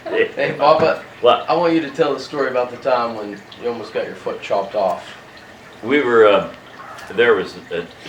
Hey, Papa. What? I want you to tell the story about the time when you almost got your foot chopped off. We were, there was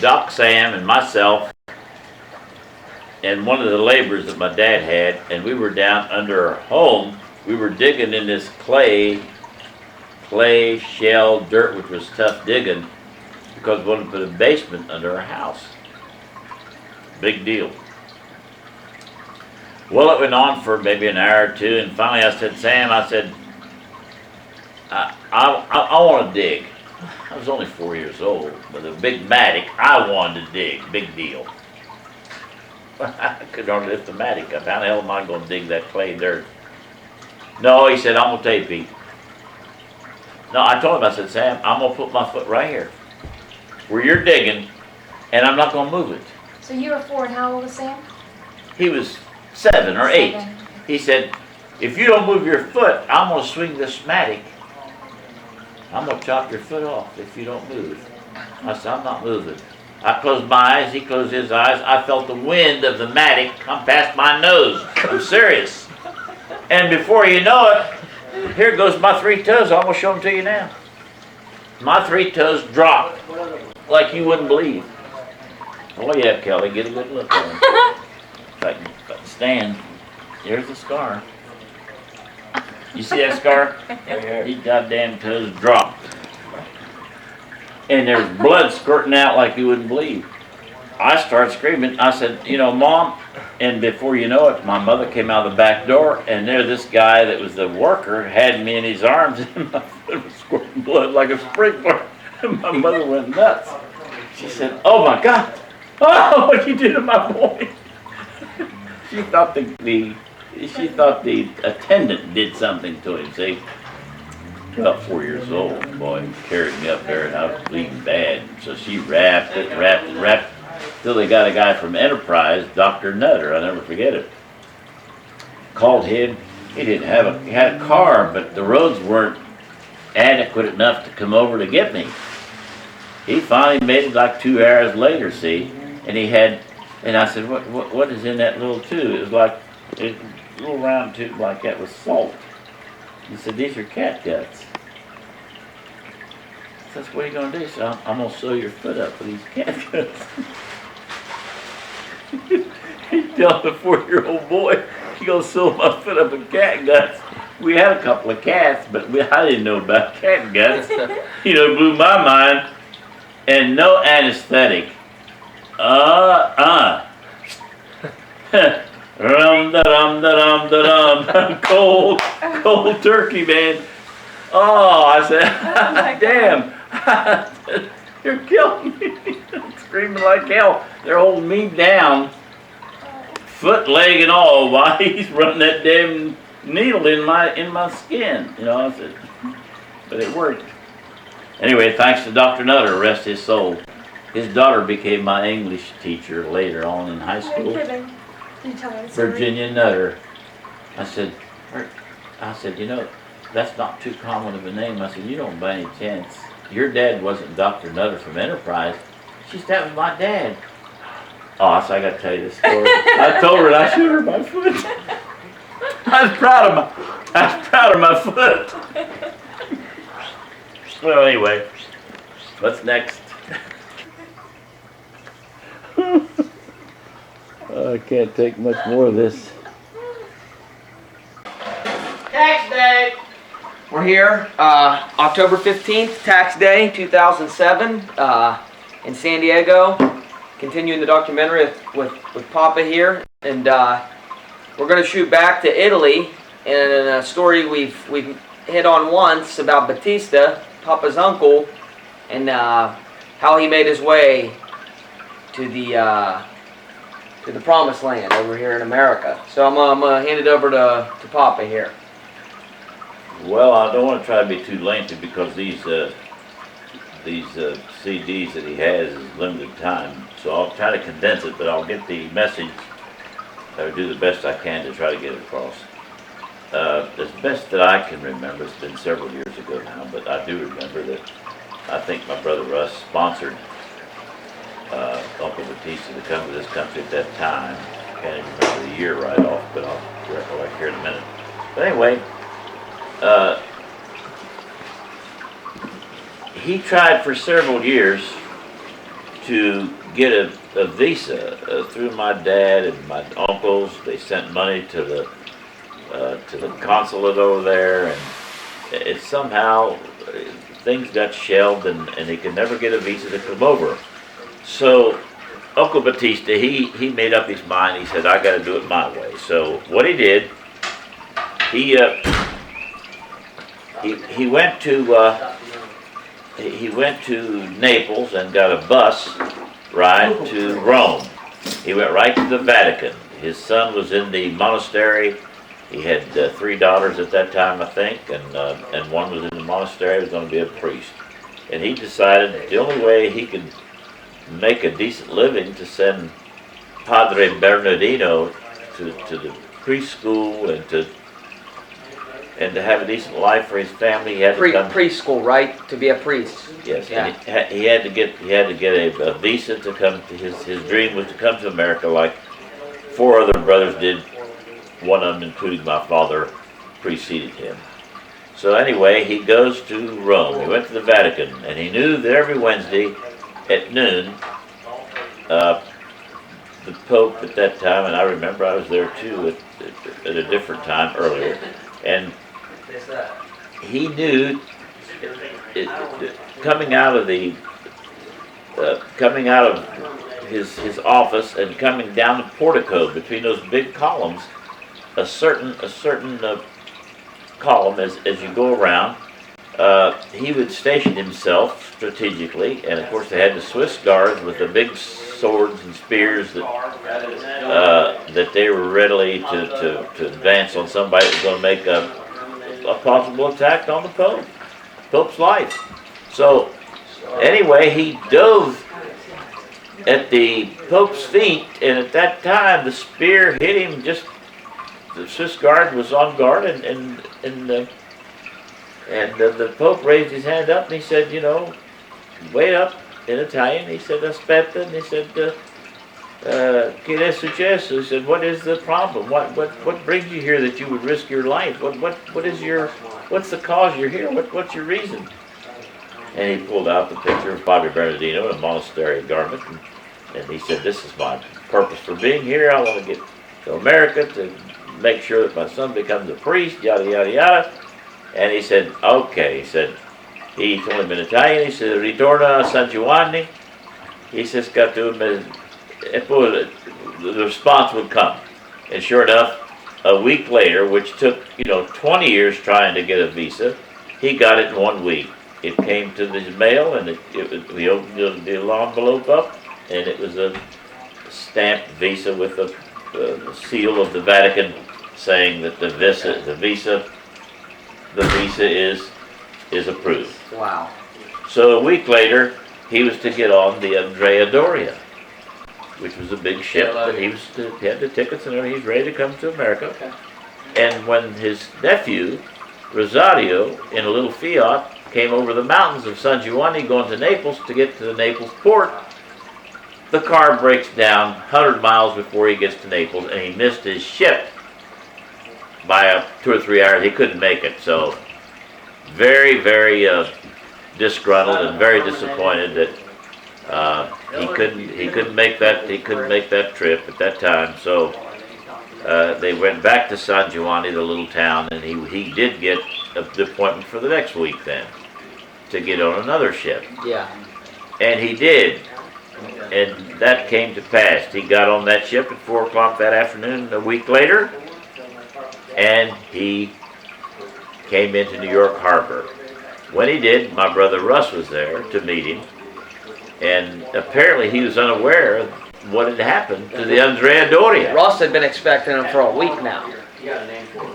Doc, Sam, and myself, and one of the laborers that my dad had, and we were down under our home. We were digging in this clay, shell, dirt, which was tough digging, because we wanted to put a basement under our house. Big deal. Well, it went on for maybe an hour or two, and finally I said, Sam, I said, I want to dig. I was only 4 years old, with a big mattock. I wanted to dig. Big deal. I could hardly lift the mattock up. How the hell am I going to dig that clay dirt? No, he said, I'm going to tell you, Pete. No, I told him, I said, Sam, I'm going to put my foot right here, where you're digging, and I'm not going to move it. So you were 4, and how old was Sam? He was 7 or 8. 7. He said, if you don't move your foot, I'm going to swing this mattock. I'm going to chop your foot off if you don't move. I said, I'm not moving. I closed my eyes. He closed his eyes. I felt the wind of the mattock come past my nose. I'm serious. And before you know it, here goes my 3 toes. I'm going to show them to you now. My 3 toes dropped like you wouldn't believe. Oh yeah, Kelly, get a good look at him. If I can stand. There's the scar. You see that scar? These goddamn toes dropped. And there's blood squirting out like you wouldn't believe. I started screaming. I said, you know, Mom, and before you know it, my mother came out of the back door, and there this guy that was the worker had me in his arms, and my foot was squirting blood like a sprinkler. And my mother went nuts. She said, oh my God, oh, what you do to my boy? She thought the attendant did something to him, see? About 4 years old, boy, carried me up there, and I was bleeding bad. So she wrapped, till they got a guy from Enterprise, Dr. Nutter, I'll never forget it. Called him. He had a car, but the roads weren't adequate enough to come over to get me. He finally made it like 2 hours later, see? And I said, what is in that little tube? It was like a little round tube like that with salt. He said, these are cat guts. I said, what are you going to do? He said, I'm going to sew your foot up with these cat guts. He telling the 4-year-old boy, he going to sew my foot up with cat guts. We had a couple of cats, but I didn't know about cat guts. You know, it blew my mind. And no anesthetic. Rum-da-dum-da-dum-da-dum. Cold turkey, man. Oh, I said, damn. You're killing me. I'm screaming like hell. They're holding me down, foot, leg, and all, while he's running that damn needle in my skin. You know, I said, but it worked. Anyway, thanks to Dr. Nutter, rest his soul. His daughter became my English teacher later on in high school. Are you kidding? Can you tell me the story? Virginia Nutter. I said, you know, that's not too common of a name. I said, you don't by any chance. Your dad wasn't Dr. Nutter from Enterprise. She said, that was my dad. Oh, so I got to tell you this story. I told her and I showed her my foot. I was proud of my foot. Well, anyway, what's next? I can't take much more of this. Tax day! We're here, October 15th, tax day, 2007, in San Diego. Continuing the documentary with Papa here. And we're going to shoot back to Italy in a story we've hit on once about Batista, Papa's uncle, and how he made his way to the promised land over here in America. So I'm gonna hand it over to Papa here. Well, I don't want to try to be too lengthy because these CDs that he has is limited time. So I'll try to condense it, but I'll get the message. I'll do the best I can to try to get it across. As best that I can remember, it's been several years ago now, but I do remember that I think my brother Russ sponsored Uncle Batista to come to this country at that time. can't even remember the year right off, but I'll recollect here in a minute. But anyway, he tried for several years to get a visa through my dad and my uncles. They sent money to the consulate over there, and it somehow things got shelved, and he could never get a visa to come over. So Uncle Batista, he made up his mind. He said, I got to do it my way. So what he did, he went to Naples and got a bus ride to Rome. He went right to the Vatican. His son was in the monastery. He had 3 daughters at that time, I think, and one was in the monastery. He was going to be a priest. And he decided the only way he could make a decent living to send Padre Bernardino to the preschool and to have a decent life for his family. He had to come preschool, right? To be a priest. Yes, Yeah. and he had to get a visa to come to his dream was to come to America like 4 other brothers did. One of them, including my father, preceded him. So anyway, he goes to Rome. He went to the Vatican, and he knew that every Wednesday at noon, the Pope at that time, and I remember I was there too at a different time earlier, and he knew coming out of his office and coming down the portico between those big columns, a certain column as you go around, he would station himself strategically, and of course they had the Swiss guards with the big swords and spears that they were ready to advance on somebody that was going to make a possible attack on the Pope's life. So anyway, he dove at the Pope's feet, and at that time the spear hit him just. The Swiss guard was on guard, and the Pope raised his hand up and he said, wait up in Italian. He said, aspetta, and he said, che è successo? He said, what is the problem? What brings you here that you would risk your life? What's the cause you're here? What's your reason? And he pulled out the picture of Padre Bernardino in a monastery garment, and he said, this is my purpose for being here. I want to get to America to make sure that my son becomes a priest, yada, yada, yada. And he said, okay. He told him in Italian, he said, ritorna a San Giovanni. He says, the response would come. And sure enough, a week later, which took, 20 years trying to get a visa, he got it in 1 week. It came to the mail, and we opened the envelope up, and it was a stamped visa with the seal of the Vatican saying that the visa is approved. Wow. So a week later, he was to get on the Andrea Doria, which was a big ship, and he had the tickets and everything. He was ready to come to America. Okay. And when his nephew, Rosario, in a little Fiat, came over the mountains of San Giovanni going to Naples to get to the Naples port, the car breaks down 100 miles before he gets to Naples, and he missed his ship by 2 or 3 hours. He couldn't make it. So very, very disgruntled and very disappointed that he couldn't make that trip at that time. So they went back to San Giovanni, the little town, and he did get the appointment for the next week then to get on another ship. Yeah. And he did. And that came to pass. He got on that ship at 4 o'clock that afternoon a week later, and he came into New York Harbor. When he did, my brother Russ was there to meet him, and apparently he was unaware of what had happened to the Andrea Doria. Ross had been expecting him for a week now.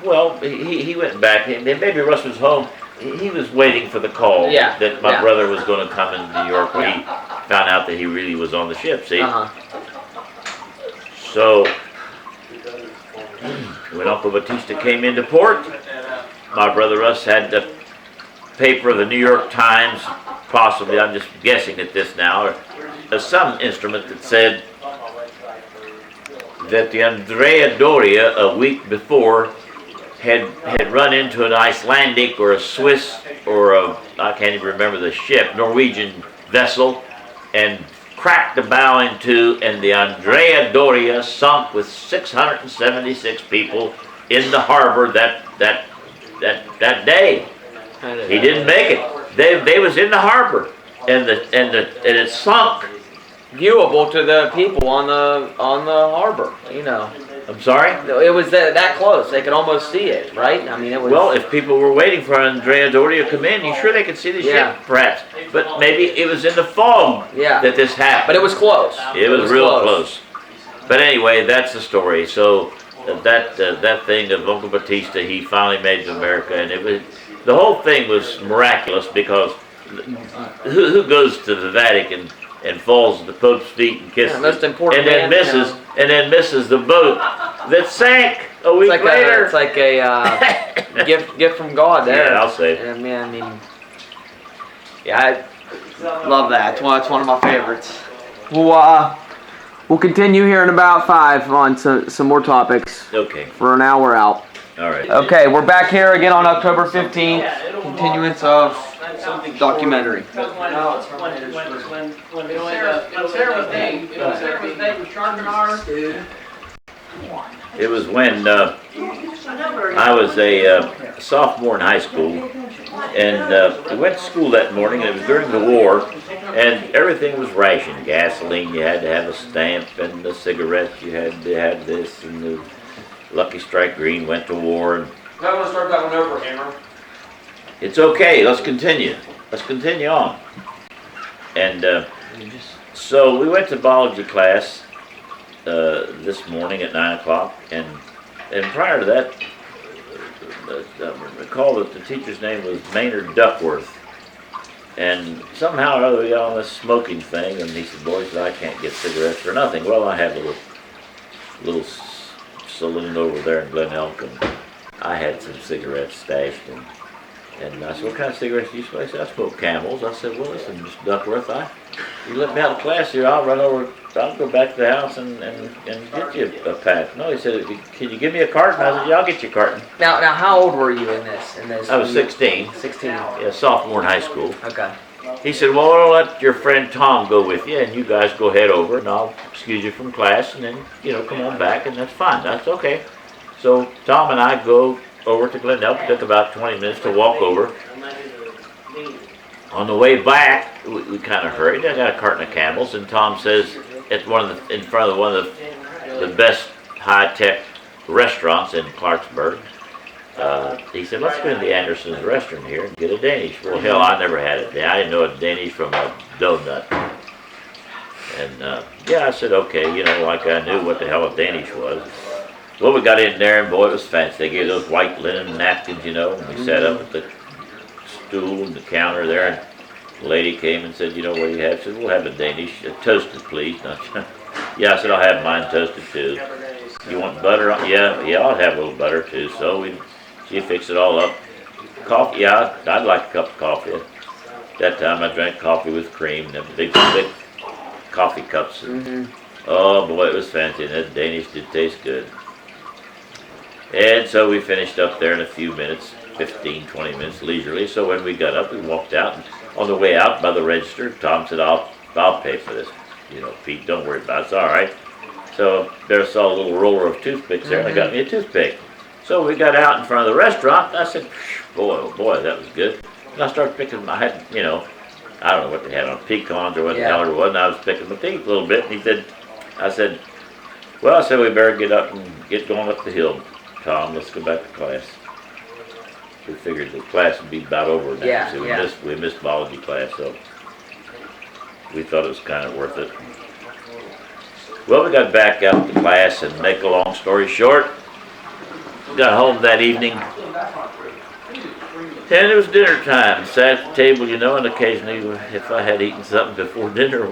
Well, he went back, and maybe Russ was home. He was waiting for the call that my brother was going to come into New York when he found out that he really was on the ship, see? So, when Uncle Batista came into port, my brother Russ had the paper of the New York Times, possibly, I'm just guessing at this now, or some instrument that said that the Andrea Doria a week before had run into an Icelandic or a Swiss or I can't even remember the ship, Norwegian vessel, and cracked the bow in two, and the Andrea Doria sunk with 676 people in the harbor that day. He didn't make it. They was in the harbor, and it sunk. Viewable to the people on the harbor, you know. I'm sorry? It was that close. They could almost see it, right? I mean, it was. Well, if people were waiting for Andrea Doria to come in, you sure they could see the ship, perhaps. But maybe it was in the fog that this happened. But it was close. It was real close. But anyway, that's the story. So that thing of Uncle Batista, he finally made it to America, and the whole thing was miraculous because who goes to the Vatican and falls at the Pope's feet and kisses most important and then misses the boat that sank a week later. It's like a gift from God there. Yeah, I'll say. And man, I mean, yeah, I love that. It's one of my favorites. We'll continue here in about 5 on some more topics. Okay. For an hour out. All right. Okay, we're back here again on October 15th. Continuance of documentary. It was when I was a sophomore in high school, and we went to school that morning, and it was during the war, and everything was rationed. Gasoline, you had to have a stamp, and the cigarettes, you had to have this, and the Lucky Strike Green went to war. And I want to start that one over, Hammer. it's okay, let's continue. Let's continue on. And so we went to biology class this morning at 9 o'clock, and prior to that, I recall that the teacher's name was Maynard Duckworth. And somehow or other we got on this smoking thing, and he said, "Boys, I can't get cigarettes for nothing." Well, I have a little saloon over there in Glen Elk, and I had some cigarettes stashed, and I said, "What kind of cigarettes do you smoke?" He said, "I smoke Camels." I said, "Well, listen, Mr. Duckworth, you let me out of class here, I'll run over, I'll go back to the house and get you a pack." No, he said, "Can you give me a carton?" I said, "Yeah, I'll get you a carton." Now, how old were you in this? I was 16. 16. Yeah, sophomore in high school. Okay. He said, "Well, I'll let your friend Tom go with you, and you guys go head over, and I'll excuse you from class, and then, come on back, and that's fine." That's okay. So Tom and I go over to Glen Elk. It took about 20 minutes to walk over. On the way back, we kind of hurried. I got a carton of Camels, and Tom says, in front of one of the best high-tech restaurants in Clarksburg, he said, "Let's go to the Anderson's restaurant here and get a Danish." Well, hell, I never had it. I didn't know a Danish from a donut. And I said, okay, like I knew what the hell a Danish was. Well, we got in there, and boy, it was fancy. They gave those white linen napkins, and we sat up at the stool and the counter there, and the lady came and said, "What do you have?" I said, "We'll have a Danish, toasted, please." Yeah, I said, "I'll have mine toasted too." "You want butter on?" Yeah, I'll have a little butter too. So she fixed it all up. Coffee, yeah, I'd like a cup of coffee. At that time, I drank coffee with cream, and big coffee cups. Oh boy, it was fancy, and that Danish did taste good. And so we finished up there in a few minutes, 15, 20 minutes leisurely. So when we got up, we walked out, and on the way out by the register, Tom said, I'll pay for this. "Pete, don't worry about it. It's all right." So there I saw a little roller of toothpicks there, and I got me a toothpick. So we got out in front of the restaurant, and I said, "Boy, oh boy, that was good." And I started picking I had, I don't know what they had on, pecans or what the hell it was, and I was picking my teeth a little bit, and I said, we better get up and get going up the hill, Tom. Let's go back to class. We figured the class would be about over now. Yeah, So yeah. we missed biology class, so we thought it was kind of worth it. Well, we got back out to class, and make a long story short, got home that evening, and it was dinner time. Sat at the table, and occasionally, if I had eaten something before dinner,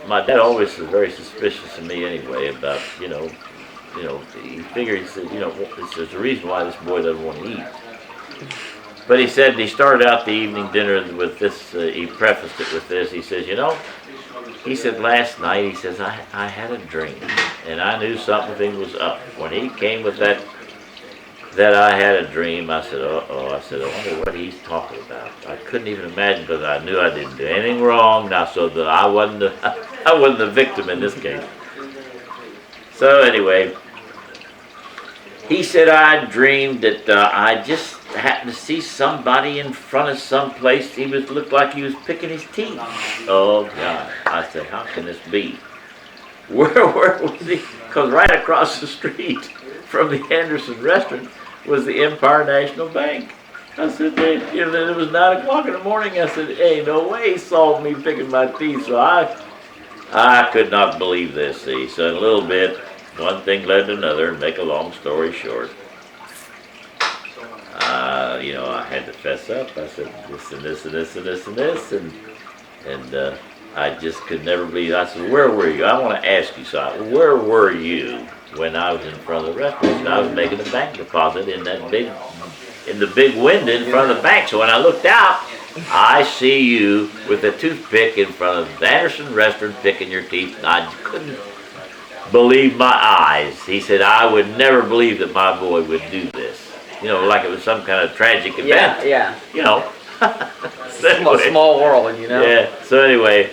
my dad always was very suspicious of me anyway about, he figured, he said, there's a reason why this boy doesn't want to eat. But he said, he started out the evening dinner with this, he prefaced it with this, he says, he said last night, he says, I had a dream, and I knew something was up. When he came with that I had a dream, I said, uh-oh, I said, I wonder what he's talking about. I couldn't even imagine, but I knew I didn't do anything wrong now, so that I wasn't the victim in this case. So anyway, he said I dreamed that I just happened to see somebody in front of some place. He looked like he was picking his teeth. Oh God! I said, how can this be? Where was he? Because right across the street from the Anderson restaurant was the Empire National Bank. I said, hey, it was 9 o'clock in the morning. I said, hey, no way he saw me picking my teeth. So I could not believe this. See, so in a little bit, one thing led to another, and make a long story short, I had to fess up. I said this and this and this and this and this, and I just could never believe. I said, where were you? I want to ask you something. Where were you when I was in front of the restaurant? And I was making a bank deposit in the big window in front of the bank. So when I looked out, I see you with a toothpick in front of the Anderson restaurant picking your teeth. And I couldn't believe my eyes. He said, I would never believe that my boy would do this. Like it was some kind of tragic event. Yeah. So anyway, small world, Yeah. So anyway,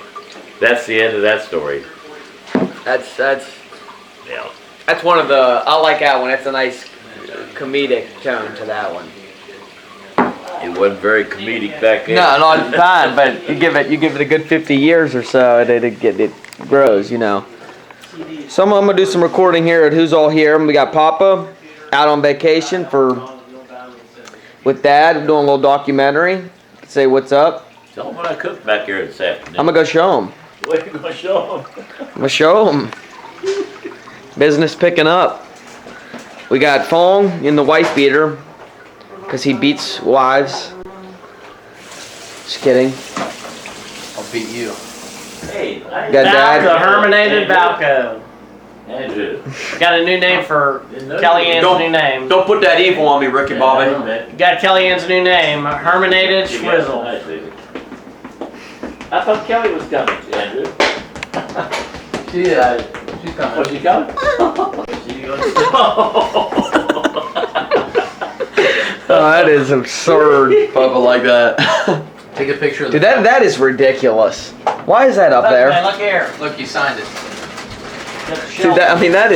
that's the end of that story. That's Yeah. That's one of the, I like that one. That's a nice comedic tone to that one. It wasn't very comedic back then. No, not fine, but you give it a good 50 years or so, and it grows, So I'm gonna do some recording here at Who's All Here. We got Papa out on vacation with Dad. We're doing a little documentary. Say what's up. Tell them what I cooked back here this afternoon. I'm gonna go show them. What are you gonna show them? I'm gonna show them. Business picking up. We got Fong in the wife beater because he beats wives. Just kidding. I'll beat you. Hey, Got Dad. Balco, Herminated Balco. Andrew. Got a new name for Kellyanne's new name. Don't put that evil on me, Ricky Bobby. Got Kellyanne's new name, Herminated Swizzle. I thought Kelly was coming, Andrew. She's coming. Was she coming? Oh, that is absurd. Papa like that. Take a picture of the Dude, that is ridiculous. Why is that up Look, there? man, look here. Look, you signed it. Dude, that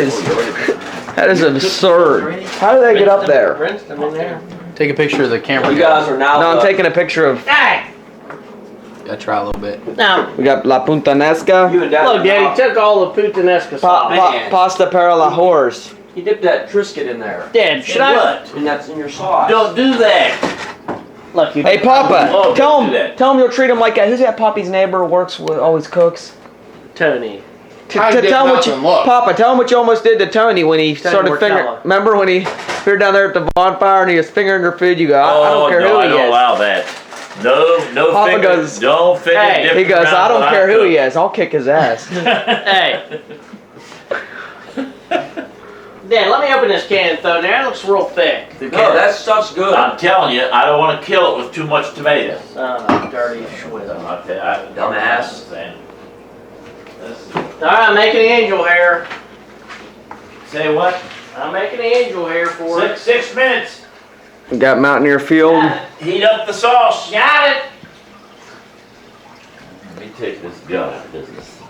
is absurd. How did they get up there? Rinsed them in there. Take a picture of the camera. You guys are now. No, I'm taking a picture of. Hey! Gotta try a little bit. Now, We got La Puntanesca, You and Dad. look, Daddy took all the puttanesca sauce. Pasta para la horse. He dipped that Triscuit in there. Dad, should I? What? And that's in your sauce. Don't do that. Look, you. Hey, Papa, Oh, tell don't do him, that. tell him you'll treat him like that. Who's that Poppy's neighbor? Works with, always cooks. Tony. I did Tell him what you, nothing, look. Papa, tell him what you almost did to Tony when he started Mortella. fingering. Remember when he appeared down there at the bonfire and he was fingering your food? You go, I don't care no, who I he don't is. allow that. No Papa finger. goes, don't finger hey, dip He goes, around I don't when care who cook. he is. I'll kick his ass. Hey. Dad, let me open this can and throw it in there. It looks real thick. No, that stuff's good. I'm telling you, I don't want to kill it with too much tomato. Dirty swizzle. I'll tell you, I- Dumbass. Alright, I'm making the angel hair. Say what? I'm making the angel hair for it. 6 minutes. We got Mountaineer Field. Heat up the sauce. Got it. Let me take this gun out of business.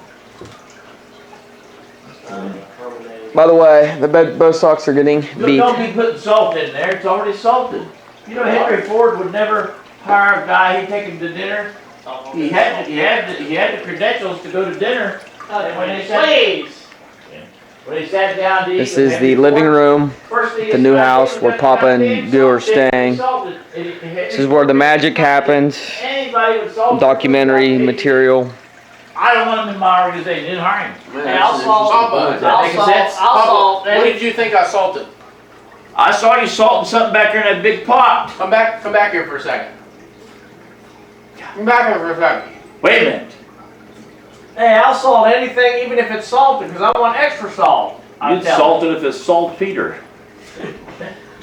By the way, both socks are getting Look, beat. don't be putting salt in there. It's already salted. Henry Ford would never hire a guy. He'd take him to dinner. He had the credentials to go to dinner. And when they sat down to eat, This with is Henry the living Ford, room. first thing the he new started house doing where was Papa and being Goo are salted, staying. salted. This is where the magic happens. Anybody would salt it. Documentary material. I don't want him in my organization. Didn't hire him. Hey, I'll salt. Papa, I'll salt. what did you think I salted? I saw you salting something back there in that big pot. Come back here for a second. Come back here for a second. Wait a minute. Hey, I'll salt anything, even if it's salted, because I want extra salt. You'd salt it if it's saltpeter.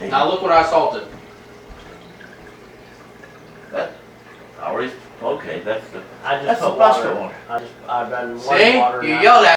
Now look what I salted. I already Okay, that's the, I just that's the put Bosco water. one. I've been See? water You now. yelled at